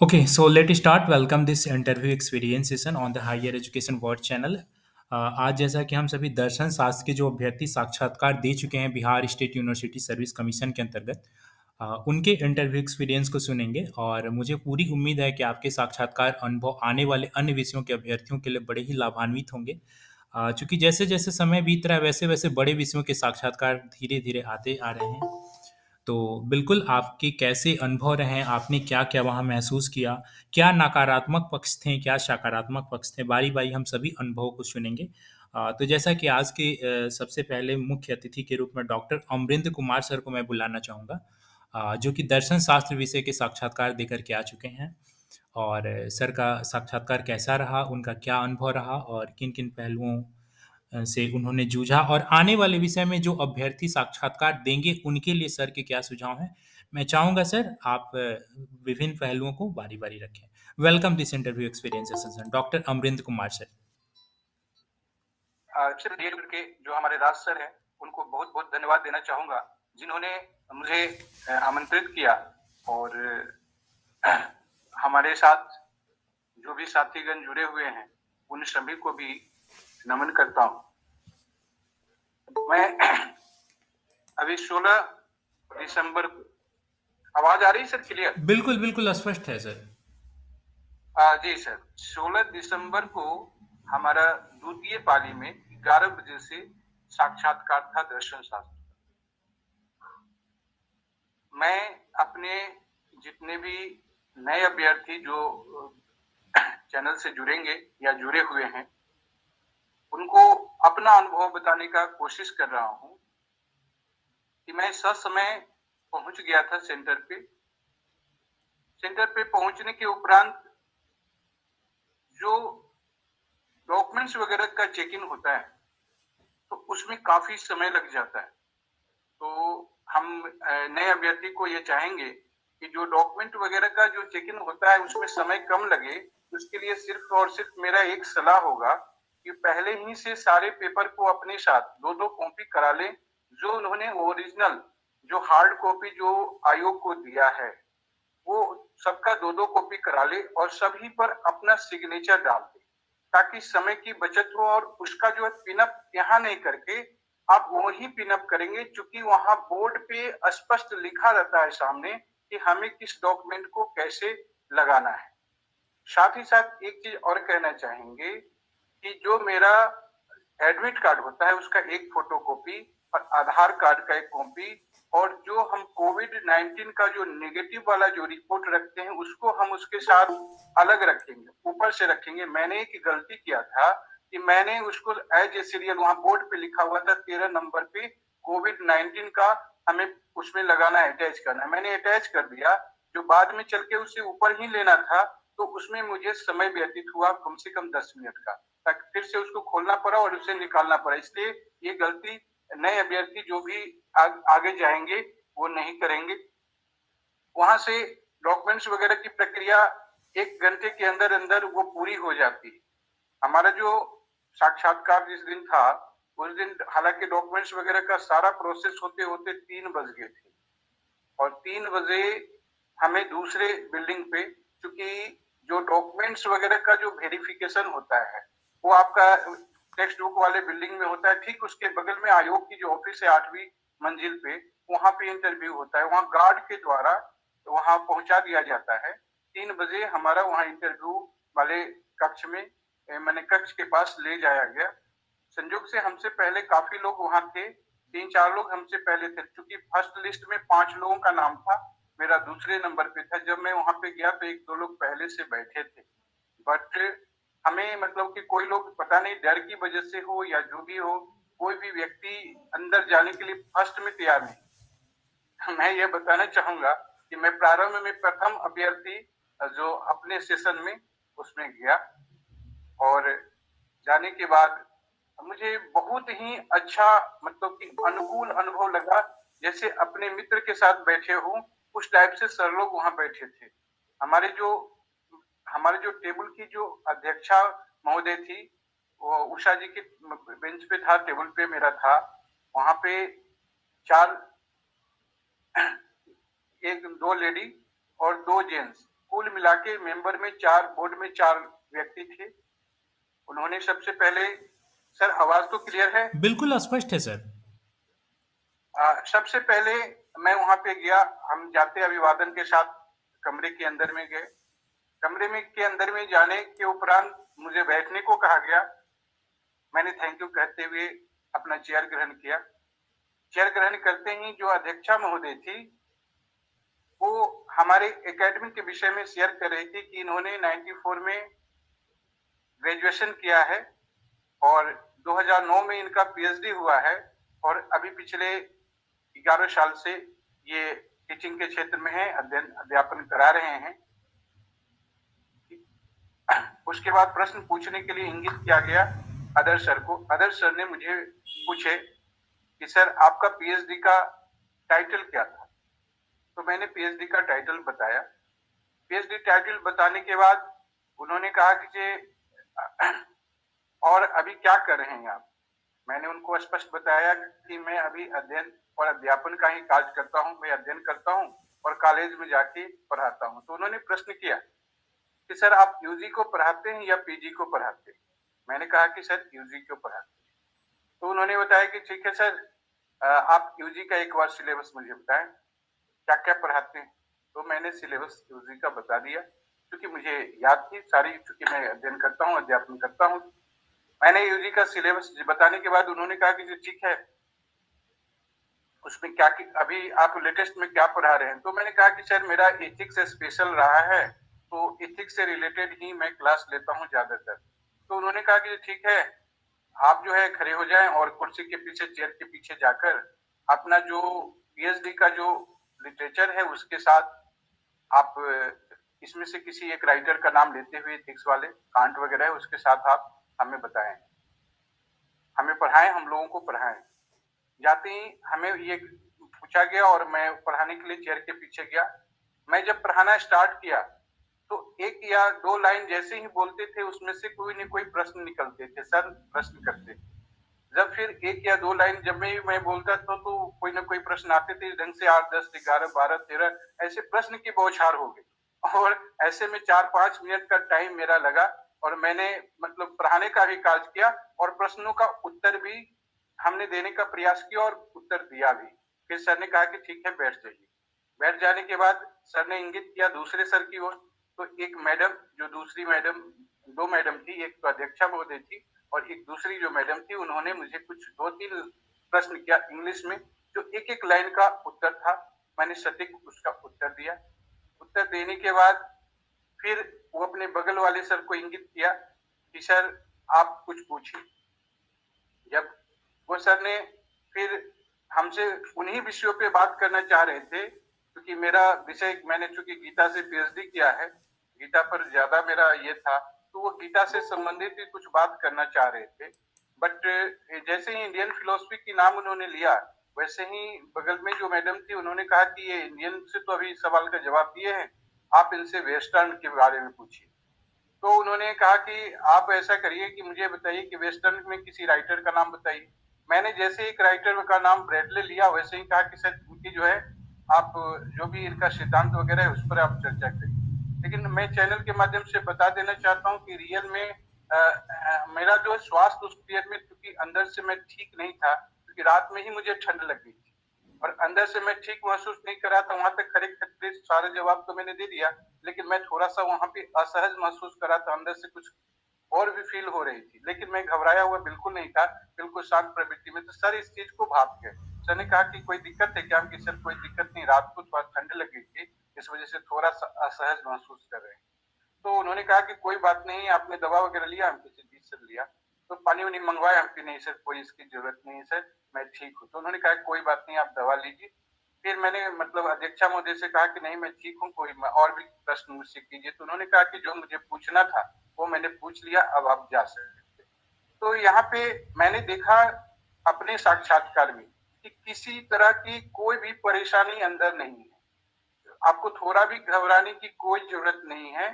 Okay, so let us start. Welcome this interview experience session on the Higher Education World Channel. आज जैसा कि हम सभी दर्शन शास्त्र के जो अभ्यर्थी साक्षात्कार दे चुके हैं Bihar state university service commission के अंतर्गत, उनके इंटरव्यू एक्सपीरियंस को सुनेंगे और मुझे पूरी उम्मीद है कि आपके साक्षात्कार अनुभव आने वाले अन्य विषयों के अभ्यर्थियों के लिए बड़े ही लाभान्वित होंगे। चूंकि जैसे जैसे समय बीत रहा है वैसे वैसे बड़े विषयों के साक्षात्कार धीरे धीरे आते आ रहे हैं। तो बिल्कुल आपके कैसे अनुभव रहे, आपने क्या-क्या वहाँ महसूस किया? क्या नकारात्मक पक्ष थे, क्या सकारात्मक पक्ष थे? बारी-बारी हम सभी अनुभवों को सुनेंगे। तो जैसा कि आज के सबसे पहले मुख्य अतिथि के रूप में डॉक्टर अमरिंदर कुमार सर को मैं बुलाना चाहूँगा, जो कि दर्शन शास्त्र विषय के साक्षात्कार देकर के आ चुके हैं। और सर का साक्षात्कार कैसा रहा, उनका क्या अनुभव रहा और किन-किन पहलुओं से उन्होंने जूझा और आने वाले विषय में जो अभ्यर्थी साक्षात्कार देंगे उनके लिए सर के क्या सुझाव हैं। मैं चाहूँगा सर आप विभिन्न पहलुओं को बारी-बारी रखें। Welcome this interview experience session doctor Amarinder Kumar sir. सिर्फ डीएल के जो हमारे राज सर हैं, उनको बहुत-बहुत धन्यवाद देना चाहूँगा, जिन्होंने मुझे आमंत्रित किया और हमारे साथ जो भी साथीगण जुड़े हुए हैं, उन सभी को भी नमन करता हूँ। मैं अभी 16 दिसंबर को आवाज़ आ रही है सर क्लियर? बिल्कुल, बिल्कुल स्पष्ट है सर। जी सर, 16 दिसंबर को हमारा द्वितीय पाली में 11 बजे से साक्षात्कार था दर्शन शास्त्र। मैं अपने जितने भी नए अभ्यर्थी जो चैनल से जुड़ेंगे या जुड़े हुए हैं, उनको अपना अनुभव बताने का कोशिश कर रहा हूँ कि मैं ससमय पहुंच गया था सेंटर पे। सेंटर पे पहुंचने के उपरांत जो डॉक्यूमेंट्स वगैरह का चेक इन होता है, तो उसमें काफी समय लग जाता है। तो हम नए अभ्यर्थी को ये चाहेंगे कि जो डॉक्यूमेंट वगैरह का जो चेक इन होता है उसमें समय कम लगे, उसके लिए सिर्फ और सिर्फ मेरा एक सलाह होगा कि पहले ही से सारे पेपर को अपने साथ 2-2 कॉपी करा लें। जो उन्होंने ओरिजिनल जो हार्ड कॉपी जो आयोग को दिया है, वो सबका 2-2 कॉपी करा ले और सभी पर अपना सिग्नेचर डाल दे, ताकि समय की बचत हो और उसका जो है पिनअप यहाँ नहीं करके आप वही पिनअप करेंगे, चूंकि वहां बोर्ड पे स्पष्ट लिखा रहता है सामने कि हमें किस डॉक्यूमेंट को कैसे लगाना है। साथ ही साथ एक चीज और कहना चाहेंगे कि जो मेरा एडमिट कार्ड होता है उसका एक फोटोकॉपी और आधार कार्ड का एक कॉपी और जो हम कोविड-19 का जो नेगेटिव वाला जो रिपोर्ट रखते हैं उसको हम उसके साथ अलग रखेंगे, ऊपर से रखेंगे। मैंने एक गलती किया था कि मैंने उसको एज ए सीरियल वहां बोर्ड पे लिखा हुआ था 13 नंबर पे कोविड-19 का हमें उसमें लगाना है, अटैच करना है। मैंने अटैच कर दिया, जो बाद में चल के उससे ऊपर ही लेना था, तो उसमें मुझे समय व्यतीत हुआ कम से कम 10 मिनट का। फिर से उसको खोलना पड़ा और उसे निकालना पड़ा। इसलिए ये गलती नए अभ्यर्थी जो भी आगे जाएंगे वो नहीं करेंगे। वहां से डॉक्यूमेंट्स वगैरह की प्रक्रिया 1 घंटे के अंदर अंदर वो पूरी हो जाती है। हमारा जो साक्षात्कार जिस दिन था, उस दिन हालांकि डॉक्यूमेंट्स वगैरह का सारा प्रोसेस होते होते 3 बज गए थे और 3 बजे हमें दूसरे बिल्डिंग पे, क्योंकि जो डॉक्यूमेंट्स वगैरह का जो वेरिफिकेशन होता है वो आपका टेक्स्ट बुक वाले बिल्डिंग में होता है। ठीक उसके बगल में आयोग की जो ऑफिस है 8वीं मंजिल पे, वहां पे इंटरव्यू होता है। वहां गार्ड के द्वारा वहां पहुंचा दिया जाता है। 3 बजे हमारा वहां इंटरव्यू वाले कक्ष में मैंने कक्ष के पास ले जाया गया। संयोग से हमसे पहले काफी लोग वहां थे, 3-4 लोग हमसे पहले थे। चूंकि फर्स्ट लिस्ट में 5 लोगों का नाम था, मेरा दूसरे नंबर पे था। जब मैं वहां पे गया तो 1-2 लोग पहले से बैठे थे, बट हमें मतलब कि कोई लोग पता नहीं डर की वजह से हो या जो भी हो, कोई भी व्यक्ति अंदर जाने के लिए फर्स्ट में तैयार नहीं। मैं ये बताना चाहूंगा कि मैं प्रारंभ में प्रथम अभ्यर्थी जो अपने सेशन में उसमें गया और जाने के बाद मुझे बहुत ही अच्छा मतलब कि अनुकूल अनुभव लगा, जैसे अपने मित्र के साथ बैठे हूँ, उस टाइप से सर लोग वहां बैठे थे। हमारे जो हमारे जो टेबल की जो अध्यक्षा महोदय थी, वो उषा जी के बेंच पे था, टेबल पे मेरा था। वहां पे 4 एक 2 लेडी और 2 जेंट्स, कुल मिला के मेंबर में 4 बोर्ड में 4 व्यक्ति थे। उन्होंने सबसे पहले सर आवाज़ तो क्लियर है? बिल्कुल स्पष्ट है सर। सबसे पहले मैं वहाँ पे गया, हम जाते अभिवादन के साथ कमरे के अंदर में गए। कमरे में के अंदर में जाने के उपरांत मुझे बैठने को कहा गया। मैंने थैंक यू कहते हुए अपना चेयर ग्रहण किया। चेयर ग्रहण करते ही जो अध्यक्षा महोदय थी, वो हमारे एकेडमी के विषय में शेयर कर रही थी कि इन्होंने 94 में ग्रेजुएशन किया है और 2009 में इनका पीएचडी हुआ है और अभी पिछले 11 साल से ये टीचिंग के क्षेत्र में है, अध्यापन करा रहे हैं। उसके बाद प्रश्न पूछने के लिए इंगित किया गया अदर सर को। अदर सर ने मुझे पूछे कि सर आपका पीएचडी का टाइटल क्या था? तो मैंने पीएचडी का टाइटल बताया। पीएचडी टाइटल बताने के बाद उन्होंने कहा कि जे और अभी क्या कर रहे हैं आप? मैंने उनको स्पष्ट बताया कि मैं अभी अध्ययन और अध्यापन का ही कार्य करता हूँ। मैं अध्ययन करता हूँ और कॉलेज में जाके पढ़ाता हूँ। तो उन्होंने प्रश्न किया कि सर आप यूजी को पढ़ाते हैं या पीजी को पढ़ाते हैं? मैंने कहा कि सर यूजी को पढ़ाते हैं। तो उन्होंने बताया कि ठीक है सर, आप यूजी का एक बार सिलेबस मुझे बताएं, क्या क्या पढ़ाते हैं? तो मैंने सिलेबस यूजी का बता दिया क्योंकि मुझे याद थी सारी, क्योंकि मैं अध्ययन करता हूँ, अध्यापन करता हूँ। मैंने यूजी का सिलेबस बताने के बाद उन्होंने कहा कि ठीक है, उसमें क्या अभी आप लेटेस्ट में क्या पढ़ा रहे हैं? तो मैंने कहा कि सर मेरा एथिक्स स्पेशल रहा है, तो एथिक्स से रिलेटेड ही मैं क्लास लेता हूँ ज्यादातर। तो उन्होंने कहा कि ठीक है, आप जो है खड़े हो जाएं और कुर्सी के पीछे, चेयर के पीछे जाकर अपना जो पीएचडी का जो लिटरेचर है उसके साथ आप इसमें से किसी एक राइटर का नाम लेते हुए, एथिक्स वाले कांट वगैरह है, उसके साथ आप हमें बताएं, हमें पढ़ाएं, हम लोगों को पढ़ाएं। जाते ही हमें ये पूछा गया और मैं पढ़ाने के लिए चेयर के पीछे गया। मैं जब पढ़ाना स्टार्ट किया तो 1 या 2 लाइन जैसे ही बोलते थे उसमें से कोई न कोई प्रश्न निकलते थे, सर प्रश्न करते। जब फिर 1 या 2 लाइन जब मैं बोलता था तो कोई न कोई प्रश्न आते थे, ढंग से 8, 10, 11, 12, 13 ऐसे प्रश्न की बौछार हो गई और ऐसे में 4-5 मिनट का टाइम मेरा लगा और मैंने मतलब पढ़ाने का भी कार्य किया और प्रश्नों का उत्तर भी हमने देने का प्रयास किया और उत्तर दिया भी। फिर सर ने कहा कि ठीक है, बैठ जाइए। बैठ जाने के बाद सर ने इंगित किया दूसरे सर की ओर, तो एक मैडम, जो दूसरी मैडम, 2 मैडम थी, एक तो अध्यक्षा महोदय थी और एक दूसरी जो मैडम थी, उन्होंने मुझे कुछ 2-3 प्रश्न किया इंग्लिश में, जो एक-एक लाइन का उत्तर था। मैंने सटीक उसका उत्तर दिया। उत्तर देने के बाद फिर वो अपने बगल वाले सर को इंगित किया कि सर आप कुछ पूछिए। जब वो सर ने फिर हमसे उन्हीं विषयों पे बात करना चाह रहे थे, क्योंकि मेरा विषय, मैंने चूंकि गीता से पीएचडी किया है, गीता पर ज्यादा मेरा ये था, तो वो गीता से संबंधित ही कुछ बात करना चाह रहे थे। बट जैसे ही इंडियन फिलोसफी की नाम उन्होंने लिया, वैसे ही बगल में जो मैडम थी उन्होंने कहा कि ये इंडियन से तो अभी सवाल का जवाब दिए हैं, आप इनसे वेस्टर्न के बारे में पूछिए। तो उन्होंने कहा कि आप ऐसा करिए कि मुझे बताइए कि वेस्टर्न में किसी राइटर का नाम बताइए। मैंने जैसे एक राइटर का नाम ब्रैडले लिया, वैसे ही कहा कि सर इनकी जो है, आप जो भी इनका सिद्धांत वगैरह है उस पर आप चर्चा करिए। लेकिन मैं चैनल के माध्यम से बता देना चाहता हूँ कि रियल में मेरा जो स्वास्थ्य उस पीरियड में, क्योंकि अंदर से मैं ठीक नहीं था, क्योंकि रात में ही मुझे ठंड लग गई थी और अंदर से मैं ठीक महसूस नहीं कर रहा था। वहां तक खड़े सारे जवाब तो मैंने दे दिया, लेकिन मैं थोड़ा सा वहां पे असहज महसूस कर रहा था, अंदर से कुछ और भी फील हो रही थी, लेकिन मैं घबराया हुआ बिल्कुल नहीं था, बिल्कुल शांत प्रवृत्ति में। तो सर इस चीज को भाप गए। सर ने कहा कि कोई दिक्कत है क्या? कि सर कोई दिक्कत नहीं, रात को थोड़ा ठंड लग गई थी, इस वजह से थोड़ा सा असहज महसूस कर रहे हैं। तो उन्होंने कहा कि कोई बात नहीं, आपने दवा वगैरह लिया? हम किसी चीज से लिया, तो पानी वानी मंगवाया हम कि नहीं सर, कोई इसकी जरूरत नहीं है सर, मैं ठीक हूँ। तो उन्होंने कहा कोई बात नहीं, आप दवा लीजिए। फिर मैंने मतलब अध्यक्षा महोदय से कहा कि नहीं मैं ठीक हूँ, कोई और भी प्रश्न मुझसे कीजिए। तो उन्होंने कहा कि जो मुझे पूछना था वो मैंने पूछ लिया, अब आप जा सकते। तो यहाँ पे मैंने देखा अपने साक्षात्कार में कि किसी तरह की कोई भी परेशानी अंदर नहीं है, आपको थोड़ा भी घबराने की कोई जरूरत नहीं है।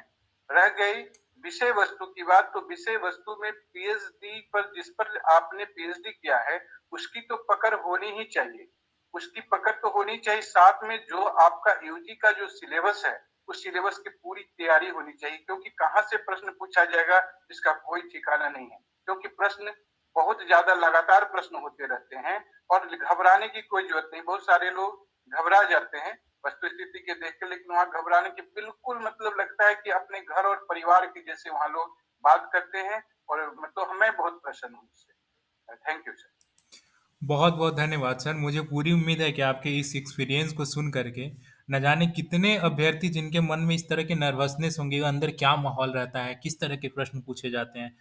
रह गई विषय वस्तु की बात, तो विषय वस्तु में पीएचडी पर, जिस पर आपने पीएचडी किया है, उसकी तो पकड़ होनी ही चाहिए, उसकी पकड़ तो होनी चाहिए। साथ में जो आपका यूजी का जो सिलेबस है, उस सिलेबस की पूरी तैयारी होनी चाहिए, क्योंकि कहाँ से प्रश्न पूछा जाएगा इसका कोई ठिकाना नहीं है। क्योंकि प्रश्न बहुत ज़्यादा लगातार प्रश्न होते रहते हैं और घबराने की कोई ज़रूरत नहीं। बहुत सारे लोग घबरा जाते हैं वस्तुस्थिति के देख के, लेकिन वहाँ घबराने की बिल्कुल मतलब लगता है कि अपने घर और परिवार के जैसे वहाँ लोग बात करते हैं और मतलब मैं बहुत प्रसन्न हूँ इससे। Thank you sir. बहुत बहुत धन्यवाद सर। मुझे पूरी उम्मीद है कि आपके इस एक्सपीरियंस को सुन करके न जाने कितने अभ्यर्थी जिनके मन में इस तरह के नर्वसनेस होंगे, अंदर क्या माहौल रहता है, किस तरह के प्रश्न पूछे जाते हैं।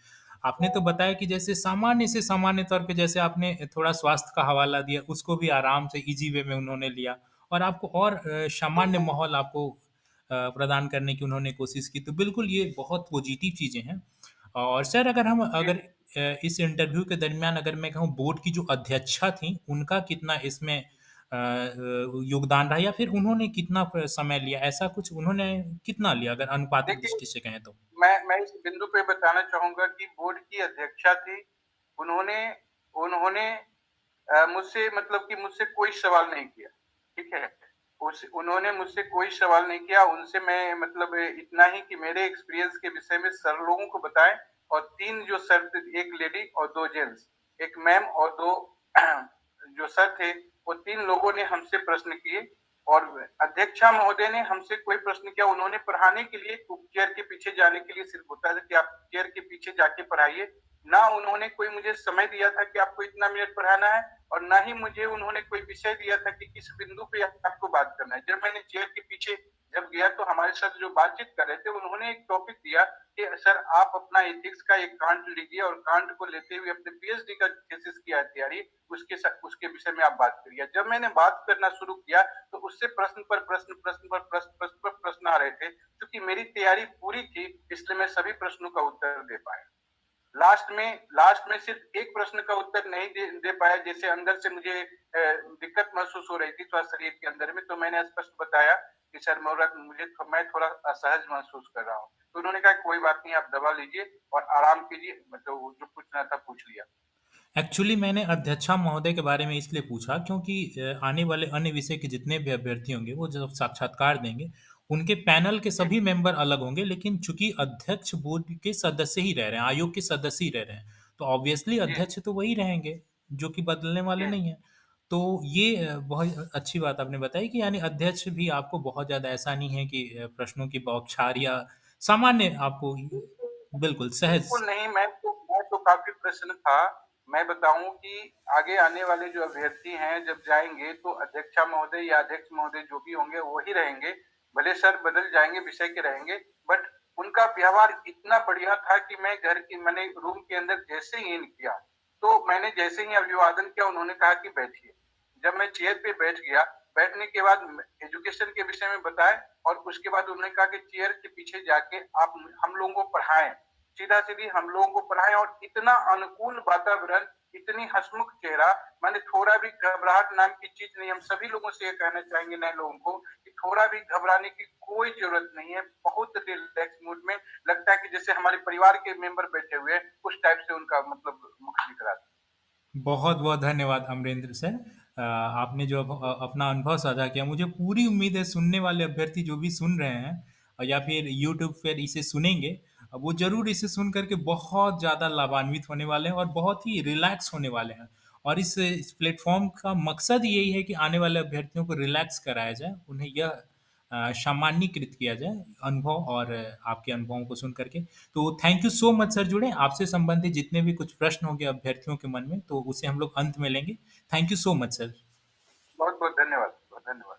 आपने तो बताया कि जैसे सामान्य से सामान्य तौर पे जैसे आपने थोड़ा स्वास्थ्य का हवाला दिया, उसको भी आराम से इजी वे में उन्होंने लिया और आपको और सामान्य माहौल आपको प्रदान करने की उन्होंने कोशिश की। तो बिल्कुल ये बहुत पॉजिटिव चीज़ें हैं। और सर जी अगर जी। इस इंटरव्यू के दरमियान अगर मैं कहूँ बोर्ड की जो अध्यक्षा थी, उनका कितना इसमें योगदान रहा या फिर उन्होंने कितना समय लिया? ऐसा कुछ उन्होंने कितना लिया अगर आनुपातिक देखिए, दृष्टि से कहें तो? मैं इस बिंदु पे बताना चाहूँगा कि बोर्ड की अध्यक्षा थी, उन्होंने उन्होंने मुझसे मतलब कि मुझसे कोई सवाल नहीं किया, ठीक है? उस उन्होंने मुझसे कोई सवाल नहीं किया, उनसे मैं मतलब इतना ही कि मेरे एक्सपीरियंस के विषय में सर लोगों को बताएँ और 3 जो सर थे, 1 लेडी और 2 जेंट्स, 1 मैम और 2 जो सर थे, वो 3 लोगों ने हमसे प्रश्न किए और अध्यक्षा महोदय ने हमसे कोई प्रश्न किया, उन्होंने पढ़ाने के लिए चेयर के पीछे जाने के लिए सिर्फ होता है कि आप चेयर के पीछे जाके पढ़ाइए। ना उन्होंने कोई मुझे समय दिया था कि आपको इतना मिनट पढ़ाना है और ना ही मुझे उन्होंने कोई विषय दिया था कि किस बिंदु पे आपको बात करना है। जब मैंने चेयर के पीछे जब गया तो हमारे साथ जो बातचीत कर रहे थे, उन्होंने एक टॉपिक दिया कि सर आप अपना एथिक्स का एक कांट लीजिए और कांट को लेते हुए अपने पीएचडी का थीसिस किया है तैयारी, उसके विषय में आप बात करिए। जब मैंने बात करना शुरू किया तो उससे प्रश्न पर प्रश्न, प्रश्न पर प्रश्न, प्रश्न पर प्रश्न आ रहे थे। क्योंकि मेरी तैयारी पूरी थी, इसलिए मैं सभी प्रश्नों का उत्तर दे पाया। लास्ट में सिर्फ एक प्रश्न का उत्तर नहीं दे पाया, जैसे अंदर से मुझे दिक्कत महसूस हो रही थी थोड़ा शरीर के अंदर में, तो मैंने स्पष्ट बताया कि सर मैं थोड़ा असहज महसूस कर रहा हूँ। तो उन्होंने कहा कोई बात नहीं, आप दवा लीजिए और आराम कीजिए, मतलब जो पूछना था पूछ लिया। एक्चुअली मैंने अध्यक्षा महोदय के बारे में इसलिए पूछा क्योंकि आने वाले अन्य विषय के जितने भी अभ्यर्थी होंगे वो जब साक्षात्कार देंगे, उनके पैनल के जी सभी मेंबर अलग होंगे, लेकिन चूंकि अध्यक्ष बोर्ड के सदस्य ही रह रहे हैं, आयोग के सदस्य ही रह रहे हैं, तो ऑब्वियसली जी अध्यक्ष तो वही रहेंगे जो कि बदलने वाले जी नहीं हैं। तो ये बहुत अच्छी बात आपने बताई कि यानी अध्यक्ष भी आपको बहुत ज़्यादा ऐसा नहीं है कि प्रश्नों की बौछार या सामान्य आपको बिल्कुल सहज। बिल्कुल नहीं, मैं तो काफ़ी प्रसन्न था। मैं बताऊँ कि आगे आने वाले जो अभ्यर्थी हैं, जब जाएँगे तो अध्यक्षा महोदय या अध्यक्ष महोदय जो भी होंगे, वो ही रहेंगे। भले सर बदल जाएँगे, विषय के रहेंगे, बट उनका व्यवहार इतना बढ़िया था कि मैंने रूम के अंदर जैसे ही इन किया, तो मैंने जैसे ही अभिवादन किया, उन्होंने कहा कि बैठिए। जब मैं चेयर पे बैठ गया, बैठने के बाद एजुकेशन के विषय में बताए और उसके बाद उन्होंने कहा कि चेयर के पीछे जाके आप हम लोगों को पढ़ाएँ। सीधा-सीधी हम लोगों को पढ़ाएँ और इतना अनुकूल वातावरण, इतनी हँसमुख चेहरा, माने थोड़ा भी घबराहट नाम की चीज़ नहीं। हम सभी लोगों से ये कहना चाहेंगे नए लोगों को कि थोड़ा भी घबराने की कोई ज़रूरत नहीं है। बहुत रिलैक्स मूड में लगता है कि जैसे हमारे परिवार के मेंबर बैठे हुए हैं, उस टाइप से उनका मतलब मुख दिख रहा था। बहुत बहुत धन्यवाद अमरेंद्र सर। आपने जो अपना अनुभव साझा किया, मुझे पूरी उम्मीद है सुनने वाले अभ्यर्थी जो भी सुन रहे हैं या फिर यूट्यूब पर इसे सुनेंगे, वो जरूर इसे सुन करके बहुत ज़्यादा लाभान्वित होने वाले हैं और बहुत ही रिलैक्स होने वाले हैं। और इस प्लेटफॉर्म का मकसद यही है कि आने वाले अभ्यर्थियों को रिलैक्स कराया जाए, उन्हें यह सामान्यीकृत किया जाए अनुभव और आपके अनुभवों को सुन करके। तो thank you so much sir, जुड़े आपसे संबंधित जितने भी कुछ प्रश्न होंगे अभ्यर्थियों के मन में, तो उसे हम लोग अंत में लेंगे। Thank you so much sir. बहुत-बहुत धन्यवाद। बहुत धन्यवाद।